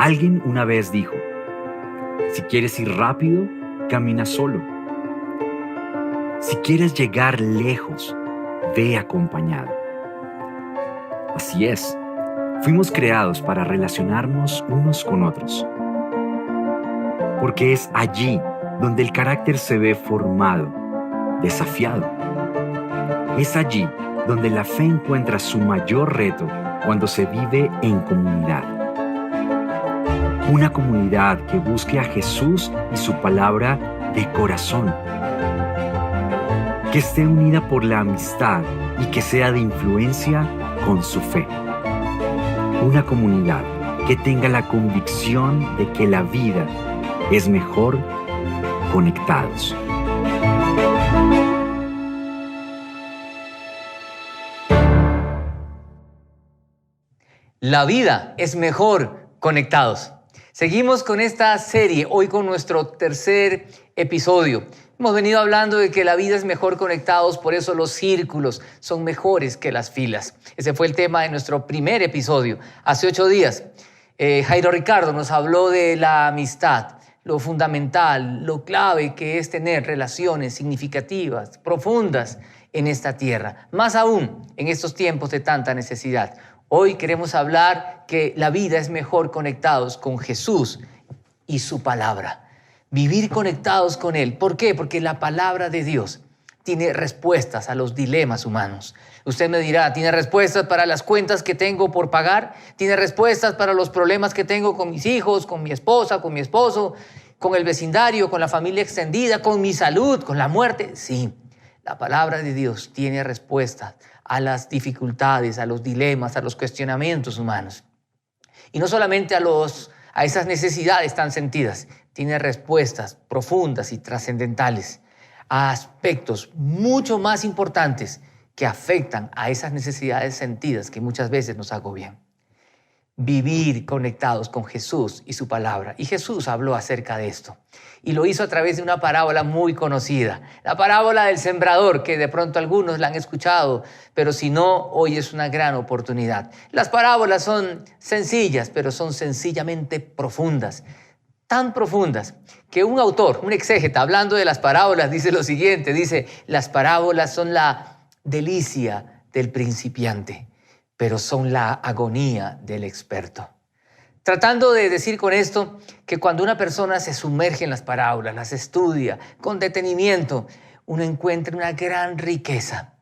Alguien una vez dijo, si quieres ir rápido, camina solo. Si quieres llegar lejos, ve acompañado. Así es, fuimos creados para relacionarnos unos con otros. Porque es allí donde el carácter se ve formado, desafiado. Es allí donde la fe encuentra su mayor reto cuando se vive en comunidad. Una comunidad que busque a Jesús y su palabra de corazón. Que esté unida por la amistad y que sea de influencia con su fe. Una comunidad que tenga la convicción de que la vida es mejor conectados. La vida es mejor conectados. Seguimos con esta serie, hoy con nuestro tercer episodio. Hemos venido hablando de que la vida es mejor conectados, por eso los círculos son mejores que las filas. Ese fue el tema de nuestro primer episodio, hace 8 días. Jairo Ricardo nos habló de la amistad, lo fundamental, lo clave que es tener relaciones significativas, profundas en esta tierra, más aún en estos tiempos de tanta necesidad. Hoy queremos hablar que la vida es mejor conectados con Jesús y su palabra. Vivir conectados con Él. ¿Por qué? Porque la palabra de Dios tiene respuestas a los dilemas humanos. Usted me dirá, ¿tiene respuestas para las cuentas que tengo por pagar? ¿Tiene respuestas para los problemas que tengo con mis hijos, con mi esposa, con mi esposo, con el vecindario, con la familia extendida, con mi salud, con la muerte? Sí, la palabra de Dios tiene respuestas a las dificultades, a los dilemas, a los cuestionamientos humanos. Y no solamente a esas necesidades tan sentidas, tiene respuestas profundas y trascendentales a aspectos mucho más importantes que afectan a esas necesidades sentidas que muchas veces nos agobian. Vivir conectados con Jesús y su palabra. Y Jesús habló acerca de esto. Y lo hizo a través de una parábola muy conocida. La parábola del sembrador, que de pronto algunos la han escuchado, pero si no, hoy es una gran oportunidad. Las parábolas son sencillas, pero son sencillamente profundas. Tan profundas que un autor, un exégeta, hablando de las parábolas, dice lo siguiente, dice, las parábolas son la delicia del principiante, pero son la agonía del experto. Tratando de decir con esto que cuando una persona se sumerge en las parábolas, las estudia con detenimiento, uno encuentra una gran riqueza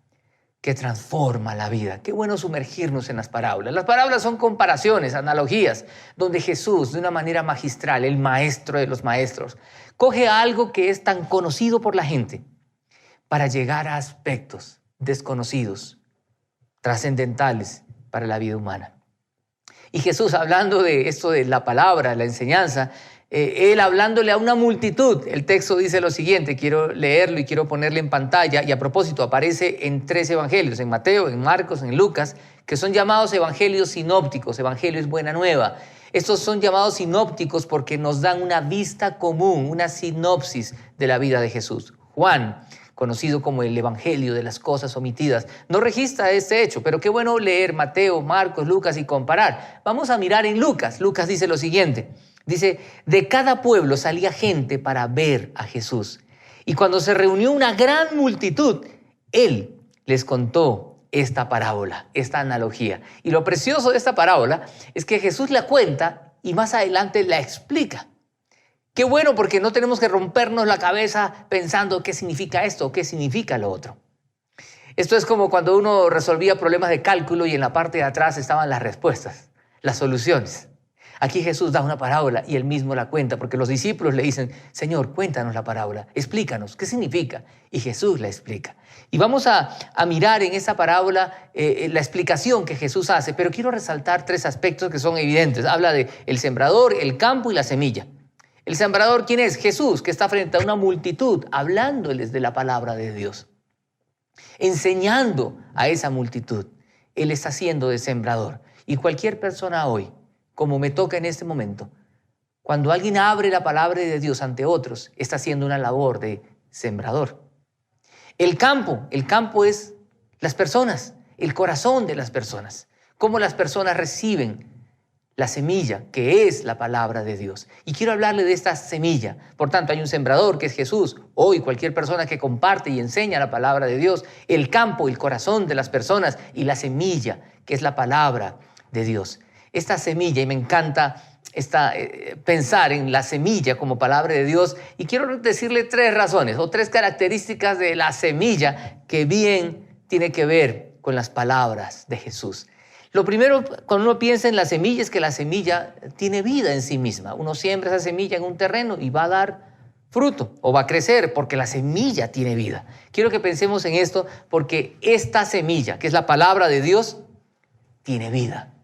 que transforma la vida. Qué bueno sumergirnos en las parábolas. Las parábolas son comparaciones, analogías, donde Jesús, de una manera magistral, el maestro de los maestros, coge algo que es tan conocido por la gente para llegar a aspectos desconocidos, trascendentales para la vida humana. Y Jesús, hablando de esto de la palabra, la enseñanza, Él hablándole a una multitud, el texto dice lo siguiente, quiero leerlo y quiero ponerle en pantalla, y a propósito aparece en 3 evangelios, en Mateo, en Marcos, en Lucas, que son llamados evangelios sinópticos, evangelio es buena nueva. Estos son llamados sinópticos porque nos dan una vista común, una sinopsis de la vida de Jesús. Juan, conocido como el evangelio de las cosas omitidas, no registra este hecho, pero qué bueno leer Mateo, Marcos, Lucas y comparar. Vamos a mirar en Lucas. Lucas dice lo siguiente, dice, de cada pueblo salía gente para ver a Jesús. Y cuando se reunió una gran multitud, Él les contó esta parábola, esta analogía. Y lo precioso de esta parábola es que Jesús la cuenta y más adelante la explica. Qué bueno, porque no tenemos que rompernos la cabeza pensando qué significa esto o qué significa lo otro. Esto es como cuando uno resolvía problemas de cálculo y en la parte de atrás estaban las respuestas, las soluciones. Aquí Jesús da una parábola y Él mismo la cuenta, porque los discípulos le dicen, Señor, cuéntanos la parábola, explícanos, ¿qué significa? Y Jesús la explica. Y vamos a mirar en esa parábola la explicación que Jesús hace, pero quiero resaltar 3 aspectos que son evidentes. Habla de el sembrador, el campo y la semilla. El sembrador, ¿quién es? Jesús, que está frente a una multitud, hablándoles de la palabra de Dios, enseñando a esa multitud. Él está siendo de sembrador. Y cualquier persona hoy, como me toca en este momento, cuando alguien abre la palabra de Dios ante otros, está haciendo una labor de sembrador. El campo es las personas, el corazón de las personas, cómo las personas reciben la semilla que es la palabra de Dios. Y quiero hablarle de esta semilla. Por tanto, hay un sembrador que es Jesús. Hoy cualquier persona que comparte y enseña la palabra de Dios, el campo, el corazón de las personas y la semilla que es la palabra de Dios. Esta semilla, y me encanta pensar en la semilla como palabra de Dios, y quiero decirle 3 razones o 3 características de la semilla que bien tiene que ver con las palabras de Jesús. Lo primero, cuando uno piensa en la semilla, es que la semilla tiene vida en sí misma. Uno siembra esa semilla en un terreno y va a dar fruto o va a crecer porque la semilla tiene vida. Quiero que pensemos en esto porque esta semilla, que es la palabra de Dios, tiene vida.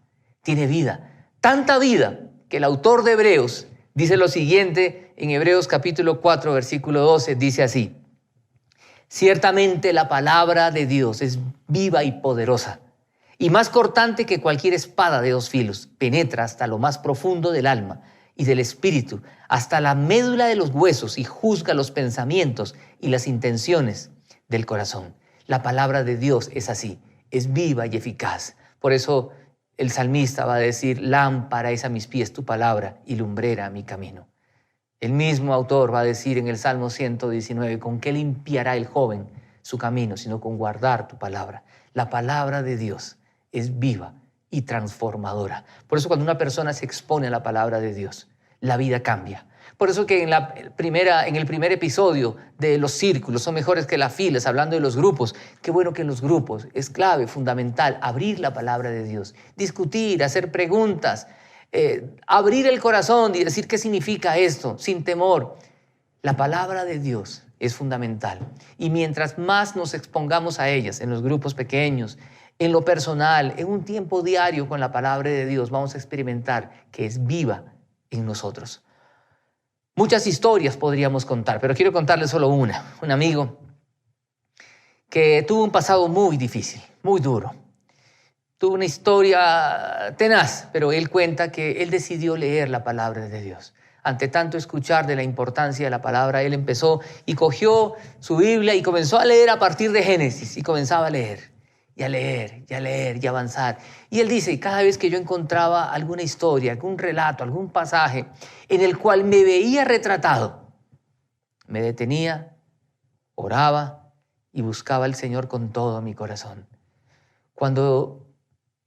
Tiene vida. Tanta vida que el autor de Hebreos dice lo siguiente en Hebreos capítulo 4, versículo 12, dice así: ciertamente la palabra de Dios es viva y poderosa, y más cortante que cualquier espada de 2 filos, penetra hasta lo más profundo del alma y del espíritu, hasta la médula de los huesos, y juzga los pensamientos y las intenciones del corazón. La palabra de Dios es así, es viva y eficaz. Por eso el salmista va a decir: lámpara es a mis pies tu palabra y lumbrera a mi camino. El mismo autor va a decir en el Salmo 119, ¿con qué limpiará el joven su camino, sino con guardar tu palabra? La palabra de Dios es viva y transformadora. Por eso cuando una persona se expone a la palabra de Dios, la vida cambia. Por eso que en el primer episodio de los círculos son mejores que las filas, hablando de los grupos. Qué bueno que en los grupos es clave, fundamental, abrir la palabra de Dios, discutir, hacer preguntas, abrir el corazón y decir qué significa esto, sin temor. La palabra de Dios es fundamental. Y mientras más nos expongamos a ellas en los grupos pequeños, en lo personal, en un tiempo diario con la palabra de Dios, vamos a experimentar que es viva en nosotros. Muchas historias podríamos contar, pero quiero contarles solo una. Un amigo que tuvo un pasado muy difícil, muy duro. Tuvo una historia tenaz, pero él cuenta que él decidió leer la palabra de Dios. Ante tanto escuchar de la importancia de la palabra, él empezó y cogió su Biblia y comenzó a leer a partir de Génesis, y comenzaba a leer. Y a leer, y a leer, y a avanzar. Y él dice, cada vez que yo encontraba alguna historia, algún relato, algún pasaje en el cual me veía retratado, me detenía, oraba y buscaba al Señor con todo mi corazón. Cuando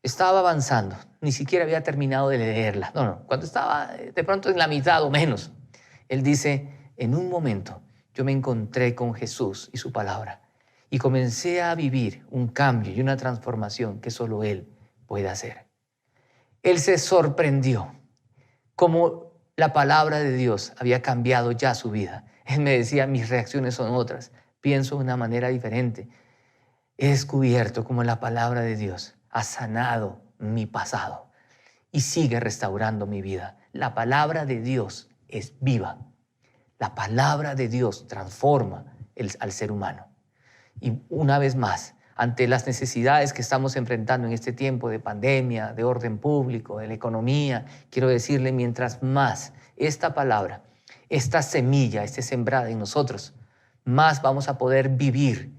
estaba avanzando, ni siquiera había terminado de leerla. Cuando estaba de pronto en la mitad o menos, él dice, en un momento yo me encontré con Jesús y su palabra. Y comencé a vivir un cambio y una transformación que solo Él puede hacer. Él se sorprendió cómo la palabra de Dios había cambiado ya su vida. Él me decía, mis reacciones son otras, pienso de una manera diferente. He descubierto cómo la palabra de Dios ha sanado mi pasado y sigue restaurando mi vida. La palabra de Dios es viva. La palabra de Dios transforma al ser humano. Y una vez más, ante las necesidades que estamos enfrentando en este tiempo de pandemia, de orden público, de la economía, quiero decirle, mientras más esta palabra, esta semilla esté sembrada en nosotros, más vamos a poder vivir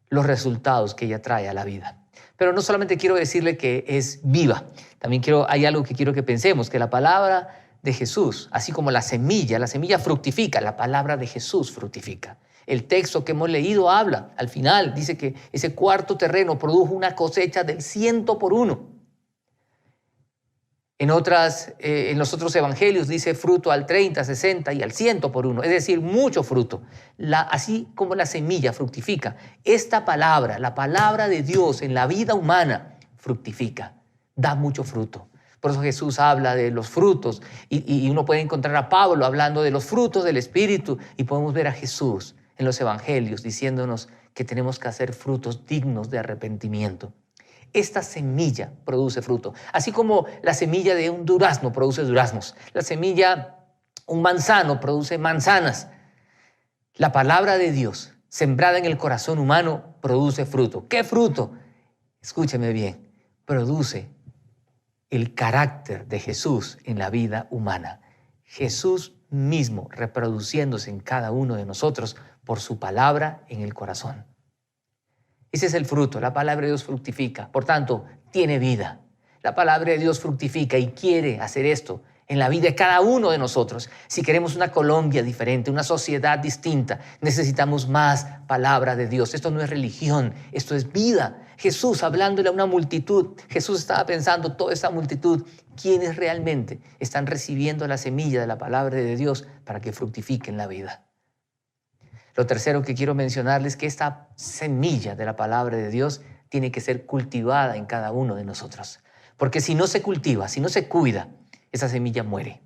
los resultados que ella trae a la vida. Pero no solamente quiero decirle que es viva, también hay algo que quiero que pensemos, que la palabra de Jesús, así como la semilla fructifica, la palabra de Jesús fructifica. El texto que hemos leído habla, al final dice que ese cuarto terreno produjo una cosecha del 100 por 1. En los otros evangelios dice fruto al 30, 60 y al 100 por 1, es decir, mucho fruto. Así como la semilla fructifica, esta palabra, la palabra de Dios en la vida humana, fructifica, da mucho fruto. Por eso Jesús habla de los frutos y uno puede encontrar a Pablo hablando de los frutos del Espíritu y podemos ver a Jesús en los evangelios diciéndonos que tenemos que hacer frutos dignos de arrepentimiento. Esta semilla produce fruto, así como la semilla de un durazno produce duraznos, un manzano produce manzanas. La palabra de Dios sembrada en el corazón humano produce fruto. ¿Qué fruto? Escúcheme bien, produce el carácter de Jesús en la vida humana. Jesús mismo reproduciéndose en cada uno de nosotros por su palabra en el corazón. Ese es el fruto, la palabra de Dios fructifica, por tanto, tiene vida. La palabra de Dios fructifica y quiere hacer esto en la vida de cada uno de nosotros. Si queremos una Colombia diferente, una sociedad distinta, necesitamos más palabra de Dios. Esto no es religión, esto es vida. Jesús hablándole a una multitud, Jesús estaba pensando, toda esta multitud, ¿quiénes realmente están recibiendo la semilla de la palabra de Dios para que fructifiquen la vida? Lo tercero que quiero mencionarles es que esta semilla de la palabra de Dios tiene que ser cultivada en cada uno de nosotros. Porque si no se cultiva, si no se cuida, esa semilla muere.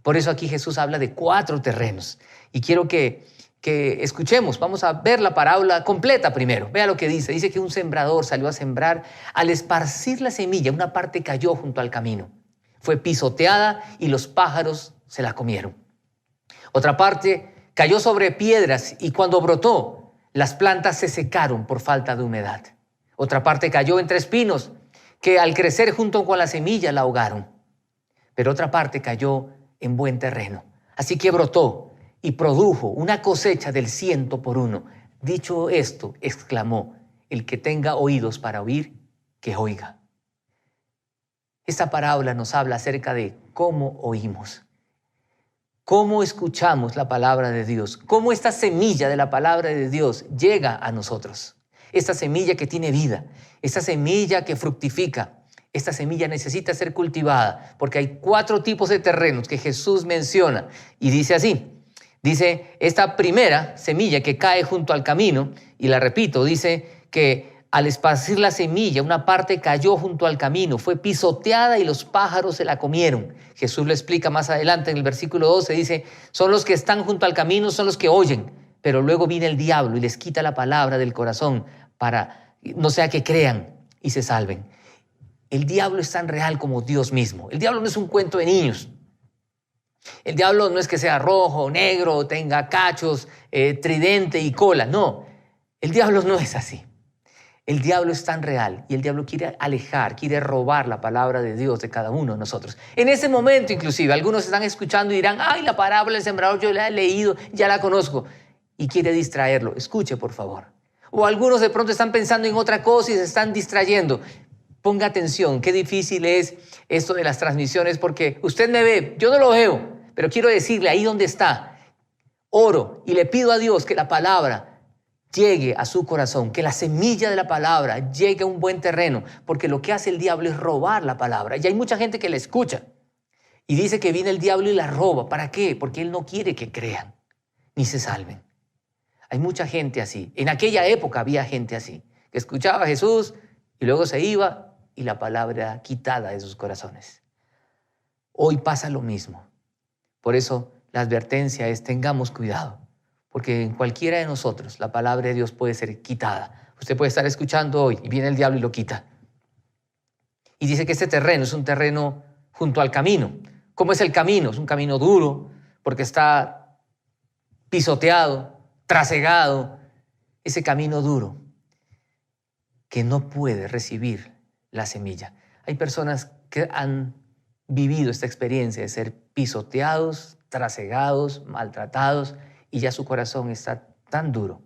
Por eso aquí Jesús habla de 4 terrenos. Y quiero que escuchemos, vamos a ver la parábola completa primero. Vea lo que dice. Dice que un sembrador salió a sembrar. Al esparcir la semilla, una parte cayó junto al camino. Fue pisoteada y los pájaros se la comieron. Otra parte cayó sobre piedras y cuando brotó, las plantas se secaron por falta de humedad. Otra parte cayó entre espinos que al crecer junto con la semilla la ahogaron. Pero otra parte cayó en buen terreno. Así que brotó y produjo una cosecha del 100 por 1. Dicho esto, exclamó, el que tenga oídos para oír, que oiga. Esta parábola nos habla acerca de cómo oímos, cómo escuchamos la palabra de Dios, cómo esta semilla de la palabra de Dios llega a nosotros. Esta semilla que tiene vida, esta semilla que fructifica. Esta semilla necesita ser cultivada porque hay 4 tipos de terrenos que Jesús menciona y dice así. Dice, esta primera semilla que cae junto al camino, y la repito, dice que al esparcir la semilla, una parte cayó junto al camino, fue pisoteada y los pájaros se la comieron. Jesús lo explica más adelante en el versículo 12, dice, son los que están junto al camino, son los que oyen, pero luego viene el diablo y les quita la palabra del corazón para no sea que crean y se salven. El diablo es tan real como Dios mismo. El diablo no es un cuento de niños. El diablo no es que sea rojo, negro, tenga cachos, tridente y cola. No, el diablo no es así. El diablo es tan real y el diablo quiere alejar, quiere robar la palabra de Dios de cada uno de nosotros. En ese momento inclusive, algunos están escuchando y dirán, ay, la parábola del sembrador yo la he leído, ya la conozco. Y quiere distraerlo. Escuche, por favor. O algunos de pronto están pensando en otra cosa y se están distrayendo. Ponga atención, qué difícil es esto de las transmisiones porque usted me ve, yo no lo veo, pero quiero decirle ahí donde está, oro y le pido a Dios que la palabra llegue a su corazón, que la semilla de la palabra llegue a un buen terreno, porque lo que hace el diablo es robar la palabra. Y hay mucha gente que la escucha y dice que viene el diablo y la roba. ¿Para qué? Porque él no quiere que crean ni se salven. Hay mucha gente así. En aquella época había gente así, que escuchaba a Jesús y luego se iba y la palabra era quitada de sus corazones. Hoy pasa lo mismo. Por eso la advertencia es tengamos cuidado, porque en cualquiera de nosotros la palabra de Dios puede ser quitada. Usted puede estar escuchando hoy y viene el diablo y lo quita. Y dice que este terreno es un terreno junto al camino. ¿Cómo es el camino? Es un camino duro porque está pisoteado, trasegado. Ese camino duro que no puede recibir la semilla. Hay personas que han vivido esta experiencia de ser pisoteados, trasegados, maltratados y ya su corazón está tan duro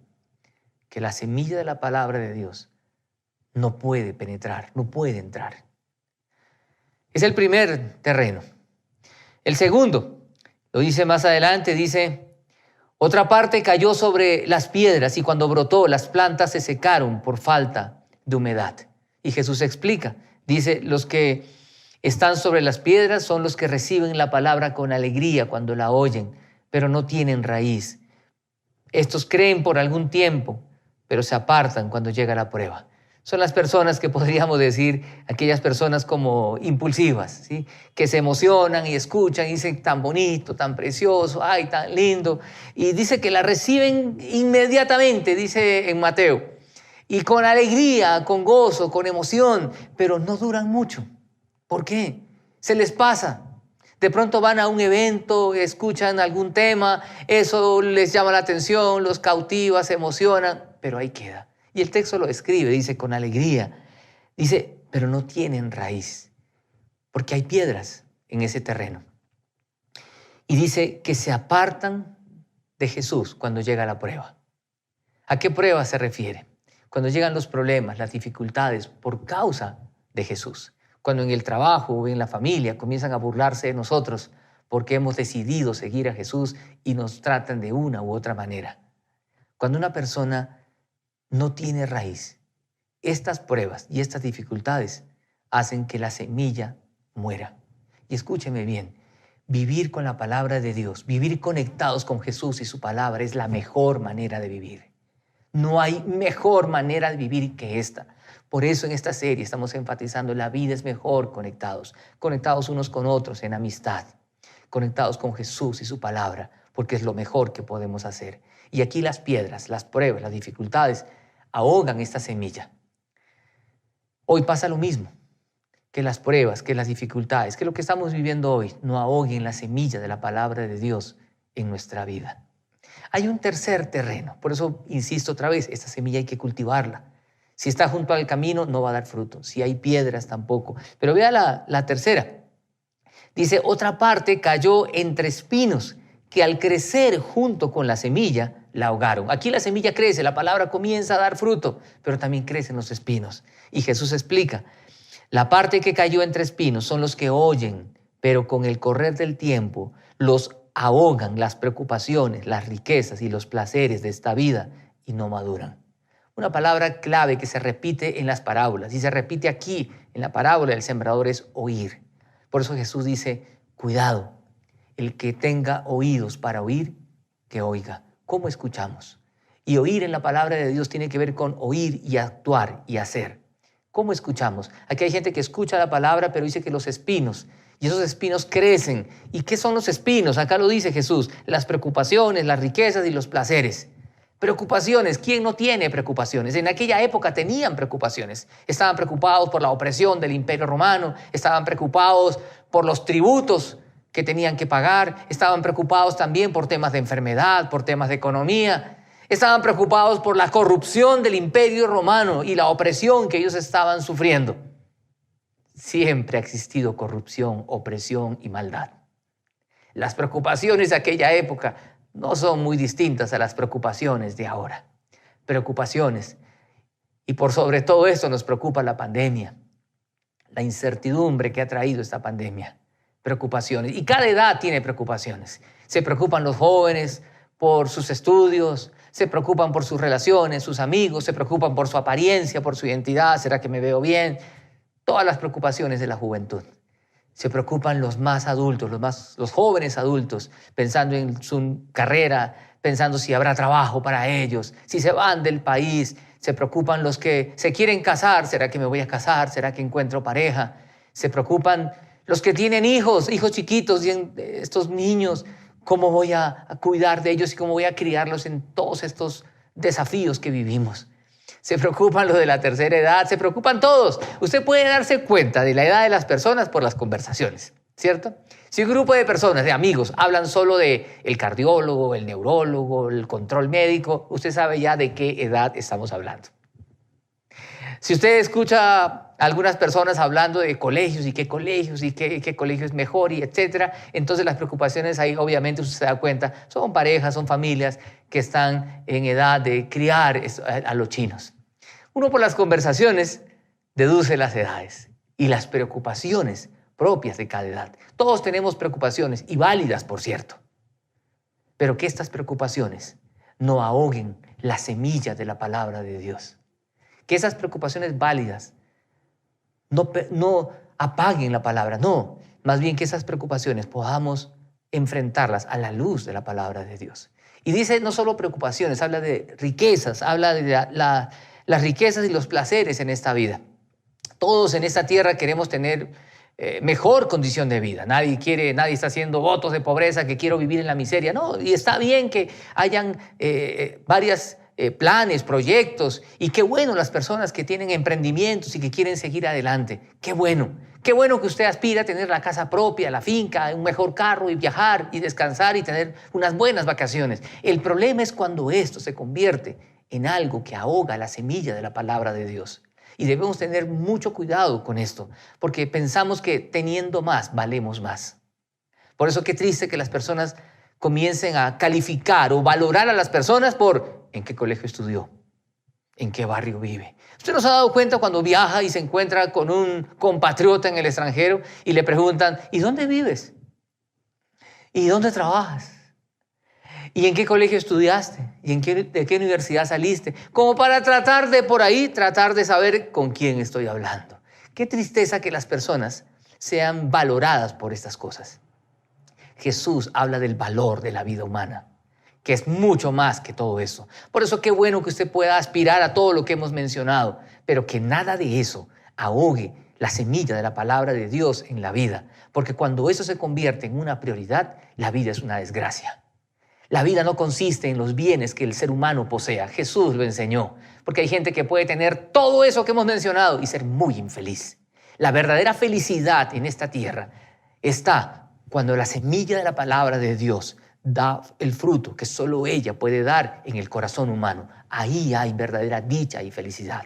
que la semilla de la palabra de Dios no puede penetrar, no puede entrar. Es el primer terreno. El segundo, lo dice más adelante, dice, otra parte cayó sobre las piedras y cuando brotó las plantas se secaron por falta de humedad. Y Jesús explica, dice, los que están sobre las piedras son los que reciben la palabra con alegría cuando la oyen, pero no tienen raíz. Estos creen por algún tiempo, pero se apartan cuando llega la prueba. Son las personas que podríamos decir, aquellas personas como impulsivas, ¿sí? Que se emocionan y escuchan y dicen tan bonito, tan precioso, ay, tan lindo. Y dice que la reciben inmediatamente, dice en Mateo. Y con alegría, con gozo, con emoción, pero no duran mucho. ¿Por qué? Se les pasa. De pronto van a un evento, escuchan algún tema, eso les llama la atención, los cautiva, se emocionan, pero ahí queda. Y el texto lo describe, dice con alegría. Dice, pero no tienen raíz, porque hay piedras en ese terreno. Y dice que se apartan de Jesús cuando llega la prueba. ¿A qué prueba se refiere? Cuando llegan los problemas, las dificultades por causa de Jesús. Cuando en el trabajo o en la familia comienzan a burlarse de nosotros porque hemos decidido seguir a Jesús y nos tratan de una u otra manera. Cuando una persona no tiene raíz, estas pruebas y estas dificultades hacen que la semilla muera. Y escúcheme bien, vivir con la palabra de Dios, vivir conectados con Jesús y su palabra es la mejor manera de vivir. No hay mejor manera de vivir que esta. Por eso en esta serie estamos enfatizando la vida es mejor conectados unos con otros en amistad, conectados con Jesús y su palabra, porque es lo mejor que podemos hacer. Y aquí las piedras, las pruebas, las dificultades ahogan esta semilla. Hoy pasa lo mismo, que las pruebas, que las dificultades, que lo que estamos viviendo hoy no ahoguen la semilla de la palabra de Dios en nuestra vida. Hay un tercer terreno, por eso insisto otra vez, esta semilla hay que cultivarla. Si está junto al camino no va a dar fruto, si hay piedras tampoco. Pero vea la tercera. Dice, otra parte cayó entre espinos que al crecer junto con la semilla la ahogaron. Aquí la semilla crece, la palabra comienza a dar fruto, pero también crecen los espinos. Y Jesús explica, la parte que cayó entre espinos son los que oyen, pero con el correr del tiempo los ahogan las preocupaciones, las riquezas y los placeres de esta vida y no maduran. Una palabra clave que se repite en las parábolas y se repite aquí en la parábola del sembrador es oír. Por eso Jesús dice, cuidado, el que tenga oídos para oír, que oiga. ¿Cómo escuchamos? Y oír en la palabra de Dios tiene que ver con oír y actuar y hacer. ¿Cómo escuchamos? Aquí hay gente que escucha la palabra, pero dice que los espinos, y esos espinos crecen. ¿Y qué son los espinos? Acá lo dice Jesús, las preocupaciones, las riquezas y los placeres. Preocupaciones, ¿quién no tiene preocupaciones? En aquella época tenían preocupaciones. Estaban preocupados por la opresión del Imperio Romano, estaban preocupados por los tributos que tenían que pagar, estaban preocupados también por temas de enfermedad, por temas de economía, estaban preocupados por la corrupción del Imperio Romano y la opresión que ellos estaban sufriendo. Siempre ha existido corrupción, opresión y maldad. Las preocupaciones de aquella época no son muy distintas a las preocupaciones de ahora. Preocupaciones. Y por sobre todo esto nos preocupa la pandemia, la incertidumbre que ha traído esta pandemia. Preocupaciones. Y cada edad tiene preocupaciones. Se preocupan los jóvenes por sus estudios, se preocupan por sus relaciones, sus amigos, se preocupan por su apariencia, por su identidad, ¿será que me veo bien? Todas las preocupaciones de la juventud. Se preocupan los más adultos, los jóvenes adultos, pensando en su carrera, pensando si habrá trabajo para ellos, si se van del país. Se preocupan los que se quieren casar, ¿será que me voy a casar? ¿Será que encuentro pareja? Se preocupan los que tienen hijos chiquitos, y estos niños, ¿cómo voy a cuidar de ellos y cómo voy a criarlos en todos estos desafíos que vivimos? Se preocupan los de la tercera edad, se preocupan todos. Usted puede darse cuenta de la edad de las personas por las conversaciones, ¿cierto? Si un grupo de personas, de amigos, hablan solo de el cardiólogo, el neurólogo, el control médico, usted sabe ya de qué edad estamos hablando. Si usted escucha a algunas personas hablando de colegios y qué colegio es mejor y etcétera, entonces las preocupaciones ahí obviamente usted se da cuenta, son parejas, son familias que están en edad de criar a los chinos. Uno por las conversaciones deduce las edades y las preocupaciones propias de cada edad. Todos tenemos preocupaciones y válidas, por cierto, pero que estas preocupaciones no ahoguen la semilla de la palabra de Dios. Que esas preocupaciones válidas no apaguen la palabra, no. Más bien que esas preocupaciones podamos enfrentarlas a la luz de la palabra de Dios. Y dice no solo preocupaciones, habla de riquezas, habla de las riquezas y los placeres en esta vida. Todos en esta tierra queremos tener mejor condición de vida. Nadie está haciendo votos de pobreza, que quiero vivir en la miseria. No, y está bien que hayan varias planes, proyectos, y qué bueno las personas que tienen emprendimientos y que quieren seguir adelante. Qué bueno que usted aspira a tener la casa propia, la finca, un mejor carro y viajar y descansar y tener unas buenas vacaciones. El problema es cuando esto se convierte en algo que ahoga la semilla de la palabra de Dios. Y debemos tener mucho cuidado con esto, porque pensamos que teniendo más, valemos más. Por eso qué triste que las personas comiencen a calificar o valorar a las personas por en qué colegio estudió, en qué barrio vive. ¿Usted no se ha dado cuenta cuando viaja y se encuentra con un compatriota en el extranjero y le preguntan, ¿y dónde vives? ¿Y dónde trabajas? ¿Y en qué colegio estudiaste? ¿Y de qué universidad saliste? Como para tratar de saber con quién estoy hablando. Qué tristeza que las personas sean valoradas por estas cosas. Jesús habla del valor de la vida humana, que es mucho más que todo eso. Por eso qué bueno que usted pueda aspirar a todo lo que hemos mencionado, pero que nada de eso ahogue la semilla de la palabra de Dios en la vida, porque cuando eso se convierte en una prioridad, la vida es una desgracia. La vida no consiste en los bienes que el ser humano posea. Jesús lo enseñó, porque hay gente que puede tener todo eso que hemos mencionado y ser muy infeliz. La verdadera felicidad en esta tierra está cuando la semilla de la palabra de Dios da el fruto que solo ella puede dar en el corazón humano. Ahí hay verdadera dicha y felicidad.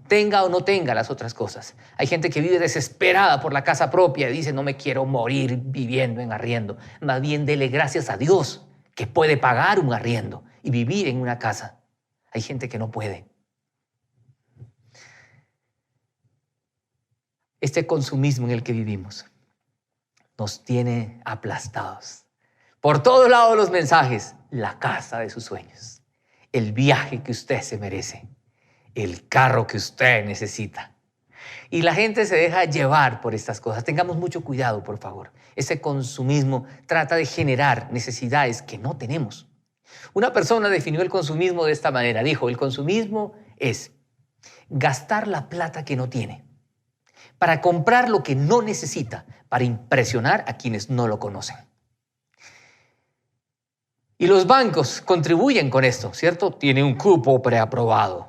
Tenga o no tenga las otras cosas. Hay gente que vive desesperada por la casa propia y dice, no me quiero morir viviendo en arriendo. Más bien dele gracias a Dios que puede pagar un arriendo y vivir en una casa. Hay gente que no puede. Este consumismo en el que vivimos nos tiene aplastados. Por todos lados los mensajes, la casa de sus sueños, el viaje que usted se merece, el carro que usted necesita. Y la gente se deja llevar por estas cosas. Tengamos mucho cuidado, por favor. Ese consumismo trata de generar necesidades que no tenemos. Una persona definió el consumismo de esta manera. Dijo, el consumismo es gastar la plata que no tiene para comprar lo que no necesita para impresionar a quienes no lo conocen. Y los bancos contribuyen con esto, ¿cierto? Tiene un cupo preaprobado,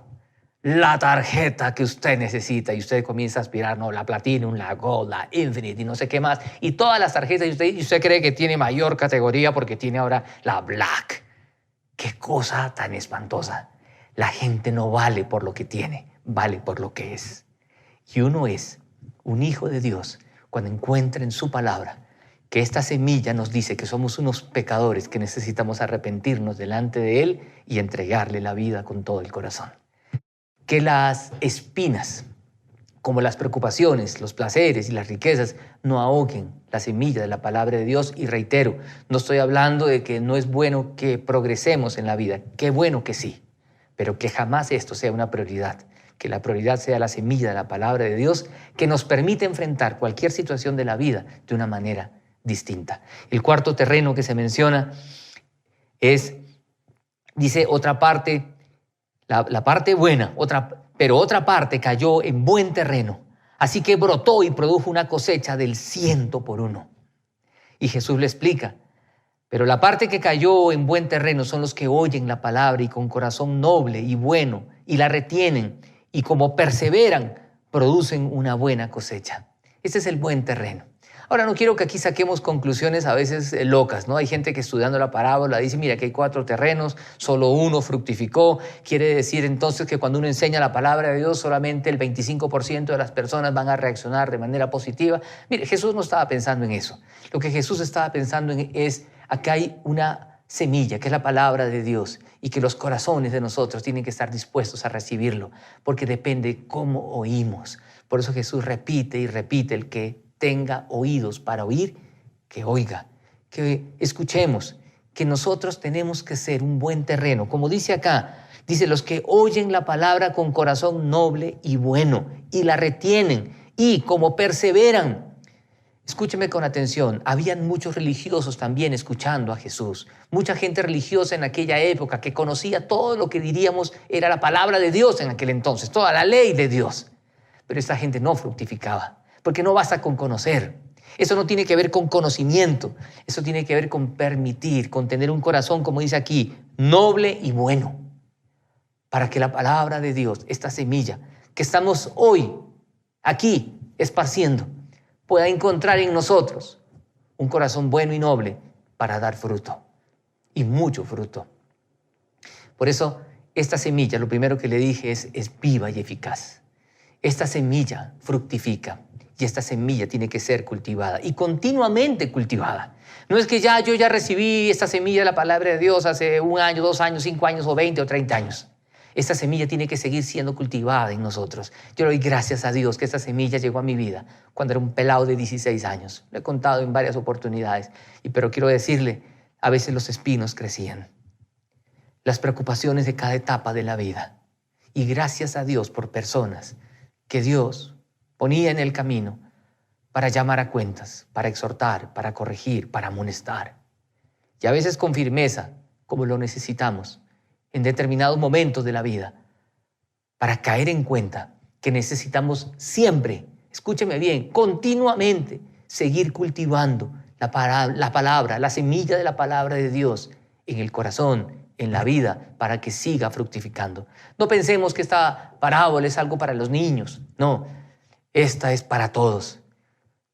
la tarjeta que usted necesita y usted comienza a aspirar, no, la Platinum, la Gold, la Infinite y no sé qué más. Y todas las tarjetas y usted cree que tiene mayor categoría porque tiene ahora la Black. ¡Qué cosa tan espantosa! La gente no vale por lo que tiene, vale por lo que es. Y uno es un hijo de Dios cuando encuentra en su palabra que esta semilla nos dice que somos unos pecadores que necesitamos arrepentirnos delante de Él y entregarle la vida con todo el corazón. Que las espinas, como las preocupaciones, los placeres y las riquezas, no ahoguen la semilla de la palabra de Dios. Y reitero, no estoy hablando de que no es bueno que progresemos en la vida. Qué bueno que sí, pero que jamás esto sea una prioridad. Que la prioridad sea la semilla de la palabra de Dios que nos permite enfrentar cualquier situación de la vida de una manera distinta. El cuarto terreno que se menciona es, dice otra parte, la parte buena, pero otra parte cayó en buen terreno. Así que brotó y produjo una cosecha del 100%. Y Jesús le explica, pero la parte que cayó en buen terreno son los que oyen la palabra y con corazón noble y bueno y la retienen y como perseveran, producen una buena cosecha. Ese es el buen terreno. Ahora, no quiero que aquí saquemos conclusiones a veces locas, ¿no? Hay gente que estudiando la parábola dice, mira, que hay 4 terrenos, solo uno fructificó. Quiere decir entonces que cuando uno enseña la palabra de Dios, solamente el 25% de las personas van a reaccionar de manera positiva. Mire, Jesús no estaba pensando en eso. Lo que Jesús estaba pensando es, acá hay una semilla, que es la palabra de Dios, y que los corazones de nosotros tienen que estar dispuestos a recibirlo, porque depende cómo oímos. Por eso Jesús repite y repite, el que tenga oídos para oír, que oiga, que escuchemos, que nosotros tenemos que ser un buen terreno. Como dice acá, dice los que oyen la palabra con corazón noble y bueno y la retienen y como perseveran. Escúcheme con atención, habían muchos religiosos también escuchando a Jesús, mucha gente religiosa en aquella época que conocía todo lo que diríamos era la palabra de Dios en aquel entonces, toda la ley de Dios, pero esta gente no fructificaba. Porque no basta con conocer. Eso no tiene que ver con conocimiento. Eso tiene que ver con permitir, con tener un corazón, como dice aquí, noble y bueno. Para que la palabra de Dios, esta semilla que estamos hoy aquí esparciendo, pueda encontrar en nosotros un corazón bueno y noble para dar fruto. Y mucho fruto. Por eso, esta semilla, lo primero que le dije es viva y eficaz. Esta semilla fructifica. Y esta semilla tiene que ser cultivada y continuamente cultivada. No es que yo ya recibí esta semilla de la palabra de Dios hace 1 año, 2 años, 5 años o 20 o 30 años. Esta semilla tiene que seguir siendo cultivada en nosotros. Yo le doy gracias a Dios que esta semilla llegó a mi vida cuando era un pelado de 16 años. Lo he contado en varias oportunidades, pero quiero decirle, a veces los espinos crecían. Las preocupaciones de cada etapa de la vida. Y gracias a Dios por personas que Dios ponía en el camino para llamar a cuentas, para exhortar, para corregir, para amonestar. Y a veces con firmeza, como lo necesitamos, en determinados momentos de la vida, para caer en cuenta que necesitamos siempre, escúcheme bien, continuamente, seguir cultivando la palabra, la semilla de la palabra de Dios en el corazón, en la vida, para que siga fructificando. No pensemos que esta parábola es algo para los niños. No, esta es para todos.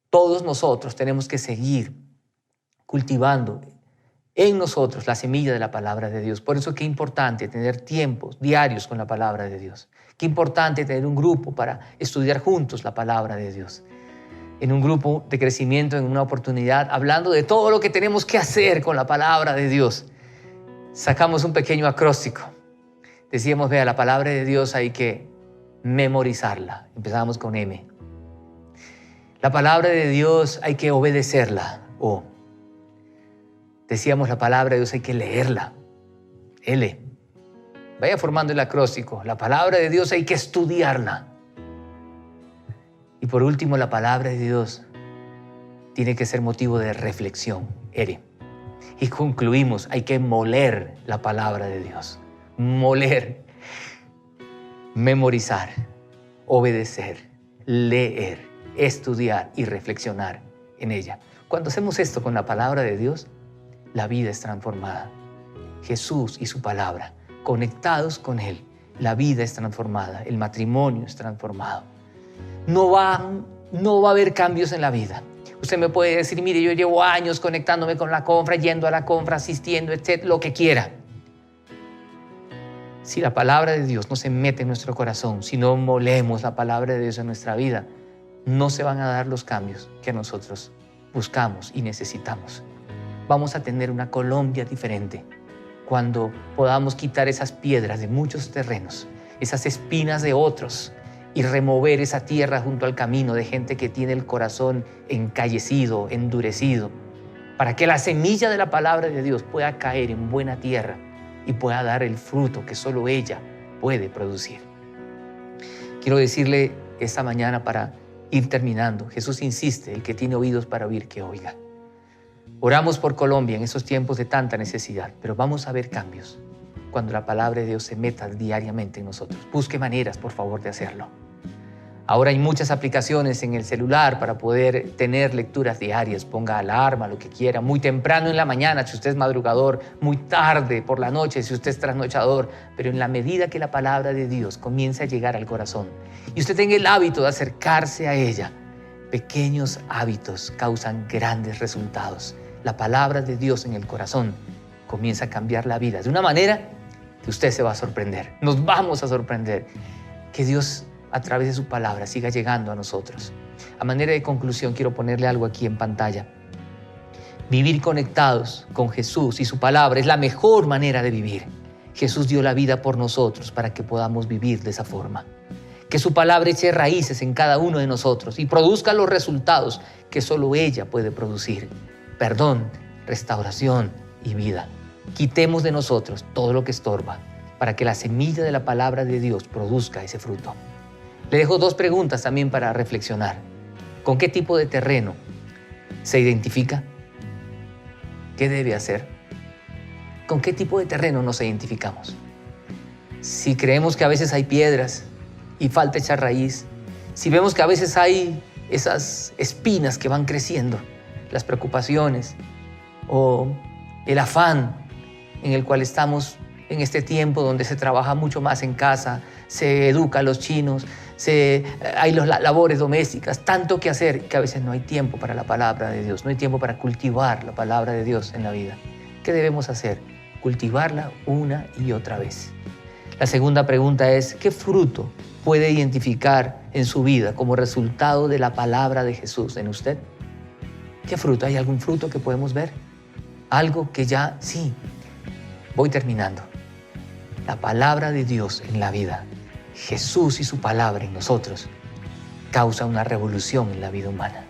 Todos nosotros tenemos que seguir cultivando en nosotros la semilla de la palabra de Dios. Por eso qué importante tener tiempos diarios con la palabra de Dios. Qué importante tener un grupo para estudiar juntos la palabra de Dios. En un grupo de crecimiento, en una oportunidad, hablando de todo lo que tenemos que hacer con la palabra de Dios. Sacamos un pequeño acróstico. Decíamos, vea, la palabra de Dios hay que memorizarla. Empezábamos con M. La palabra de Dios hay que obedecerla. O. Decíamos, la palabra de Dios hay que leerla. L. Vaya formando el acróstico. La palabra de Dios hay que estudiarla. Y por último, la palabra de Dios tiene que ser motivo de reflexión. R. Y concluimos, hay que moler la palabra de Dios. Moler, memorizar, obedecer, leer, estudiar y reflexionar en ella. Cuando hacemos esto con la palabra de Dios, la vida es transformada. Jesús y su palabra, conectados con Él, la vida es transformada, el matrimonio es transformado. No va a haber cambios en la vida. Usted me puede decir, mire, yo llevo años conectándome con la confra, yendo a la confra, asistiendo, etc., lo que quiera. Si la palabra de Dios no se mete en nuestro corazón, si no molemos la palabra de Dios en nuestra vida, no se van a dar los cambios que nosotros buscamos y necesitamos. Vamos a tener una Colombia diferente cuando podamos quitar esas piedras de muchos terrenos, esas espinas de otros, y remover esa tierra junto al camino de gente que tiene el corazón encallecido, endurecido, para que la semilla de la palabra de Dios pueda caer en buena tierra y pueda dar el fruto que solo ella puede producir. Quiero decirle esta mañana para ir terminando, Jesús insiste, el que tiene oídos para oír, que oiga. Oramos por Colombia en esos tiempos de tanta necesidad, pero vamos a ver cambios cuando la palabra de Dios se meta diariamente en nosotros. Busque maneras, por favor, de hacerlo. Ahora hay muchas aplicaciones en el celular para poder tener lecturas diarias. Ponga alarma, lo que quiera, muy temprano en la mañana si usted es madrugador, muy tarde por la noche si usted es trasnochador, pero en la medida que la palabra de Dios comience a llegar al corazón y usted tenga el hábito de acercarse a ella, pequeños hábitos causan grandes resultados. La palabra de Dios en el corazón comienza a cambiar la vida de una manera que usted se va a sorprender. Nos vamos a sorprender. Que Dios, a través de su palabra, siga llegando a nosotros. A manera de conclusión, quiero ponerle algo aquí en pantalla. Vivir conectados con Jesús y su palabra es la mejor manera de vivir. Jesús dio la vida por nosotros para que podamos vivir de esa forma. Que su palabra eche raíces en cada uno de nosotros y produzca los resultados que solo ella puede producir. Perdón, restauración y vida. Quitemos de nosotros todo lo que estorba para que la semilla de la palabra de Dios produzca ese fruto. Le dejo 2 preguntas también para reflexionar. ¿Con qué tipo de terreno se identifica? ¿Qué debe hacer? ¿Con qué tipo de terreno nos identificamos? Si creemos que a veces hay piedras y falta echar raíz, si vemos que a veces hay esas espinas que van creciendo, las preocupaciones o el afán en el cual estamos en este tiempo donde se trabaja mucho más en casa, se educa a los chinos, hay las labores domésticas, tanto que hacer que a veces no hay tiempo para la palabra de Dios, no hay tiempo para cultivar la palabra de Dios en la vida. ¿Qué debemos hacer? Cultivarla una y otra vez. La segunda pregunta es, ¿qué fruto puede identificar en su vida como resultado de la palabra de Jesús en usted? ¿Qué fruto? ¿Hay algún fruto que podemos ver? Algo que ya, sí, voy terminando. la palabra de Dios en la vida, Jesús y su palabra en nosotros, causa una revolución en la vida humana.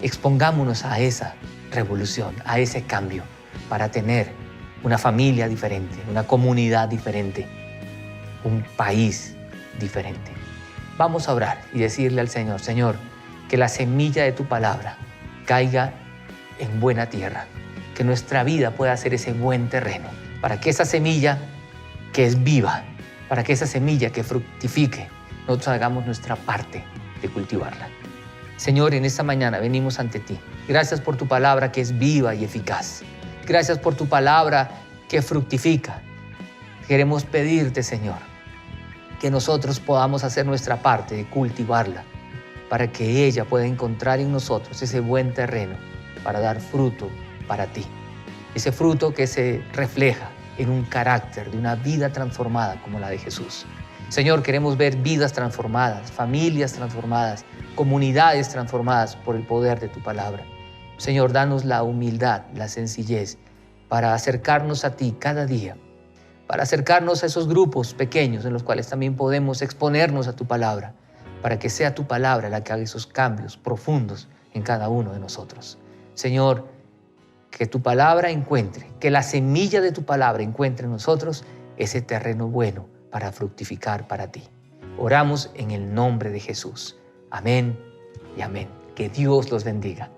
Expongámonos a esa revolución, a ese cambio, para tener una familia diferente, una comunidad diferente, un país diferente. Vamos a orar y decirle al Señor: Señor, que la semilla de tu palabra caiga en buena tierra, que nuestra vida pueda ser ese buen terreno, para que esa semilla que es viva, para que esa semilla que fructifique, nosotros hagamos nuestra parte de cultivarla. Señor, en esta mañana venimos ante ti. Gracias por tu palabra que es viva y eficaz. Gracias por tu palabra que fructifica. Queremos pedirte, Señor, que nosotros podamos hacer nuestra parte de cultivarla, para que ella pueda encontrar en nosotros ese buen terreno para dar fruto para ti. Ese fruto que se refleja en un carácter de una vida transformada como la de Jesús. Señor, queremos ver vidas transformadas, familias transformadas, comunidades transformadas por el poder de tu palabra. Señor, danos la humildad, la sencillez para acercarnos a ti cada día, para acercarnos a esos grupos pequeños en los cuales también podemos exponernos a tu palabra, para que sea tu palabra la que haga esos cambios profundos en cada uno de nosotros. Señor, que tu palabra encuentre, que la semilla de tu palabra encuentre en nosotros ese terreno bueno para fructificar para ti. Oramos en el nombre de Jesús. Amén y amén. Que Dios los bendiga.